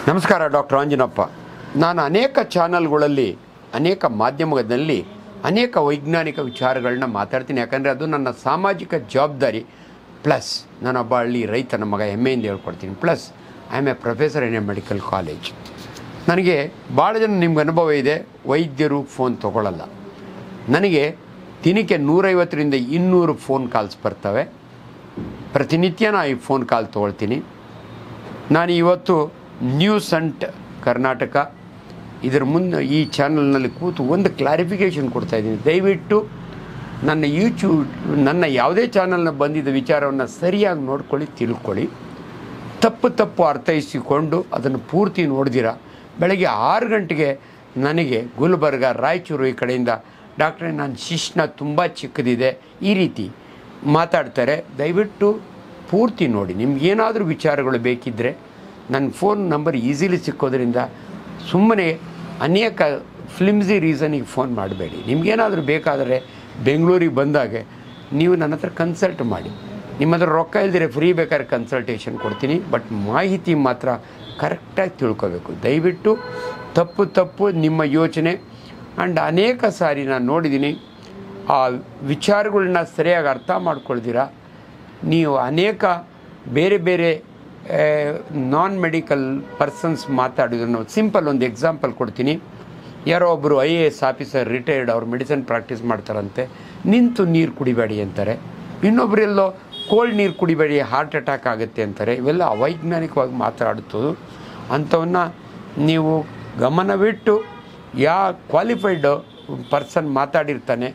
ನಮಸ್ಕಾರ, ಡಾಕ್ಟರ್ ಅಂಜನಪ್ಪ. ನಾನು ಅನೇಕ ಚಾನಲ್ಗಳಲ್ಲಿ, ಅನೇಕ ಮಾಧ್ಯಮದಲ್ಲಿ ಅನೇಕ ವೈಜ್ಞಾನಿಕ ವಿಚಾರಗಳನ್ನ ಮಾತಾಡ್ತೀನಿ. ಯಾಕಂದರೆ ಅದು ನನ್ನ ಸಾಮಾಜಿಕ ಜವಾಬ್ದಾರಿ. ಪ್ಲಸ್ ನಾನೊಬ್ಬ ಹಳ್ಳಿ ರೈತನ ಮಗ, ಹೆಮ್ಮೆಯಿಂದ ಹೇಳ್ಕೊಡ್ತೀನಿ. Plus I am A professor in a medical college. ನನಗೆ ಭಾಳ ಜನ ನಿಮ್ಗೆ ಅನುಭವ ಇದೆ, ವೈದ್ಯರು ಫೋನ್ ತೊಗೊಳ್ಳಲ್ಲ. ನನಗೆ ದಿನಕ್ಕೆ 150ರಿಂದ 200 ಫೋನ್ ಕಾಲ್ಸ್ ಬರ್ತವೆ. ಪ್ರತಿನಿತ್ಯ ನಾನು ಈ ಫೋನ್ ಕಾಲ್ ತೊಗೊಳ್ತೀನಿ. ನಾನು ಇವತ್ತು ನ್ಯೂಸ್ ಅಂಟ್ ಕರ್ನಾಟಕ ಇದರ ಮುಂದೆ ಈ ಚಾನಲ್ನಲ್ಲಿ ಕೂತು ಒಂದು ಕ್ಲಾರಿಫಿಕೇಷನ್ ಕೊಡ್ತಾಯಿದ್ದೀನಿ. ದಯವಿಟ್ಟು ನನ್ನ ಯಾವುದೇ ಚಾನಲ್ನ ಬಂದಿದ್ದ ವಿಚಾರವನ್ನು ಸರಿಯಾಗಿ ನೋಡ್ಕೊಳ್ಳಿ, ತಿಳ್ಕೊಳ್ಳಿ. ತಪ್ಪು ಅರ್ಥೈಸಿಕೊಂಡು ಅದನ್ನು ಪೂರ್ತಿ ನೋಡ್ದಿರ ಬೆಳಗ್ಗೆ 6 ಗಂಟೆಗೆ ನನಗೆ ಗುಲ್ಬರ್ಗ, ರಾಯಚೂರು ಈ ಕಡೆಯಿಂದ ಡಾಕ್ಟ್ರೇ ನನ್ನ ಶಿಶ್ನ ತುಂಬ ಚಿಕ್ಕದಿದೆ ಈ ರೀತಿ ಮಾತಾಡ್ತಾರೆ. ದಯವಿಟ್ಟು ಪೂರ್ತಿ ನೋಡಿ. ನಿಮ್ಗೇನಾದರೂ ವಿಚಾರಗಳು ಬೇಕಿದ್ದರೆ ನನ್ನ ಫೋನ್ ನಂಬರ್ ಈಸಿಲಿ ಸಿಕ್ಕೋದ್ರಿಂದ ಸುಮ್ಮನೆ ಅನೇಕ ಫ್ಲಿಮ್ಸಿ ರೀಸನಿಗೆ ಫೋನ್ ಮಾಡಬೇಡಿ. ನಿಮಗೇನಾದರೂ ಬೇಕಾದರೆ ಬೆಂಗಳೂರಿಗೆ ಬಂದಾಗ ನೀವು ನನ್ನ ಹತ್ರ ಕನ್ಸಲ್ಟ್ ಮಾಡಿ. ನಿಮ್ಮ ಹತ್ರ ರೊಕ್ಕ ಇಲ್ದಿರೆ ಫ್ರೀ ಬೇಕಾದ್ರೆ ಕನ್ಸಲ್ಟೇಷನ್ ಕೊಡ್ತೀನಿ. ಬಟ್ ಮಾಹಿತಿ ಮಾತ್ರ ಕರೆಕ್ಟಾಗಿ ತಿಳ್ಕೋಬೇಕು. ದಯವಿಟ್ಟು ತಪ್ಪು ನಿಮ್ಮ ಯೋಚನೆ ಆ್ಯಂಡ್ ಅನೇಕ ಸಾರಿ ನಾನು ನೋಡಿದ್ದೀನಿ, ಆ ವಿಚಾರಗಳನ್ನ ಸರಿಯಾಗಿ ಅರ್ಥ ಮಾಡ್ಕೊಳ್ದಿರ ನೀವು ಅನೇಕ ಬೇರೆ ನಾನ್ ಮೆಡಿಕಲ್ ಪರ್ಸನ್ಸ್ ಮಾತಾಡಿದ್ರು. ಸಿಂಪಲ್ ಒಂದು ಎಕ್ಸಾಂಪಲ್ ಕೊಡ್ತೀನಿ. ಯಾರೋ ಒಬ್ಬರು IAS ಆಫೀಸರ್ ರಿಟೈರ್ಡ್, ಅವ್ರು ಮೆಡಿಸಿನ್ ಪ್ರಾಕ್ಟೀಸ್ ಮಾಡ್ತಾರಂತೆ. ನಿಂತು ನೀರು ಕುಡಿಬೇಡಿ ಅಂತಾರೆ. ಇನ್ನೊಬ್ಬರೆಲ್ಲೋ ಕೋಲ್ಡ್ ನೀರು ಕುಡಿಬೇಡಿ, ಹಾರ್ಟ್ ಅಟ್ಯಾಕ್ ಆಗುತ್ತೆ ಅಂತಾರೆ. ಇವೆಲ್ಲ ಅವೈಜ್ಞಾನಿಕವಾಗಿ ಮಾತಾಡುತ್ತದು. ಅಂಥವನ್ನ ನೀವು ಗಮನವಿಟ್ಟು ಯಾವ ಕ್ವಾಲಿಫೈಡ್ ಪರ್ಸನ್ ಮಾತಾಡಿರ್ತಾನೆ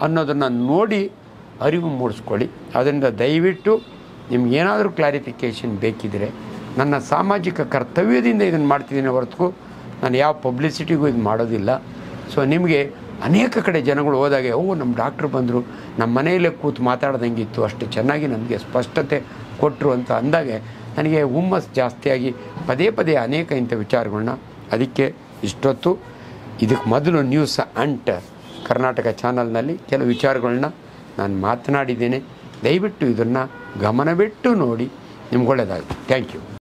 ಅನ್ನೋದನ್ನು ನೋಡಿ ಅರಿವು ಮೂಡಿಸ್ಕೊಳ್ಳಿ. ಅದರಿಂದ ದಯವಿಟ್ಟು ನಿಮ್ಗೇನಾದರೂ ಕ್ಲಾರಿಫಿಕೇಷನ್ ಬೇಕಿದ್ದರೆ ನನ್ನ ಸಾಮಾಜಿಕ ಕರ್ತವ್ಯದಿಂದ ಇದನ್ನು ಮಾಡ್ತಿದ್ದೀನಿ ಹೊರತು ನಾನು ಯಾವ ಪಬ್ಲಿಸಿಟಿಗೂ ಇದು ಮಾಡೋದಿಲ್ಲ. ಸೊ ನಿಮಗೆ ಅನೇಕ ಕಡೆ ಜನಗಳು ಹೋದಾಗೆ, ನಮ್ಮ ಡಾಕ್ಟ್ರು ಬಂದರು, ನಮ್ಮ ಮನೆಯಲ್ಲೇ ಕೂತು ಮಾತಾಡ್ದಂಗಿತ್ತು, ಅಷ್ಟು ಚೆನ್ನಾಗಿ ನನಗೆ ಸ್ಪಷ್ಟತೆ ಕೊಟ್ಟರು ಅಂತ ಅಂದಾಗೆ ನನಗೆ ಹುಮ್ಮಸ್ ಜಾಸ್ತಿಯಾಗಿ ಪದೇ ಅನೇಕ ಇಂಥ ವಿಚಾರಗಳನ್ನ. ಅದಕ್ಕೆ ಇಷ್ಟೊತ್ತು ಇದಕ್ಕೆ ಮೊದಲು ನ್ಯೂಸ್ ಅಂಟ್ ಕರ್ನಾಟಕ ಚಾನಲ್ನಲ್ಲಿ ಕೆಲವು ವಿಚಾರಗಳನ್ನ ನಾನು ಮಾತನಾಡಿದ್ದೇನೆ. ದಯವಿಟ್ಟು ಇದನ್ನು ಗಮನವಿಟ್ಟು ನೋಡಿ. ನಿಮ್ಗೆ ಒಳ್ಳೆಯದಾಗಲಿ. Thank you.